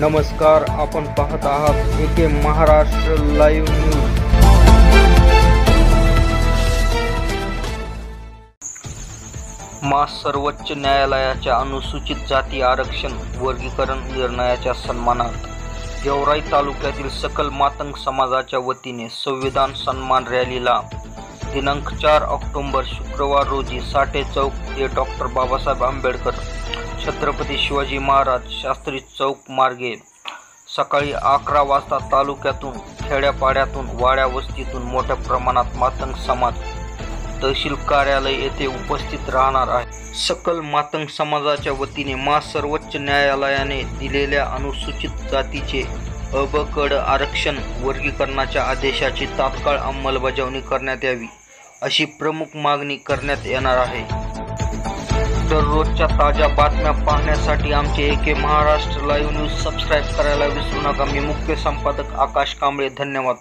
नमस्कार, आपण पाहत आहात एके महाराष्ट्र लाईव्ह न्यूज। सर्वोच्च न्यायालयाच्या अनुसूचित जाती आरक्षण वर्गीकरण निर्णयाच्या सन्मानार्थ गेवराई तालुक्यातील सकल मातंग समाजाच्या वतीने संविधान सन्मान रॅलीला दिनांक 4 ऑक्टोबर शुक्रवार रोजी साठे चौक ते डॉक्टर बाबासाहेब आंबेडकर छत्रपती शिवाजी महाराज शास्त्री चौक मार्गे सकाळी 11 वाजता तालुक्यातून, खेड्यापाड्यातून, वाड्या वस्तीतून मोठ्या प्रमाणात मातंग समाज तहसील कार्यालय येथे उपस्थित राहणार आहे। सकल मातंग समाजाच्या वतीने सर्वोच्च न्यायालयाने दिलेल्या अनुसूचित जातीचे ब ड आरक्षण वर्गीकरणाच्या आदेशाची तात्काळ अंमलबजावणी करण्यात यावी अशी प्रमुख मागणी करण्यात येणार आहे। दररोजच्या ताज्या बातम्या पाहण्यासाठी आमचे एके महाराष्ट्र लाईव्ह न्यूज सबस्क्राईब करायला विसरू नका। मी मुख्य संपादक आकाश कांबळे। धन्यवाद।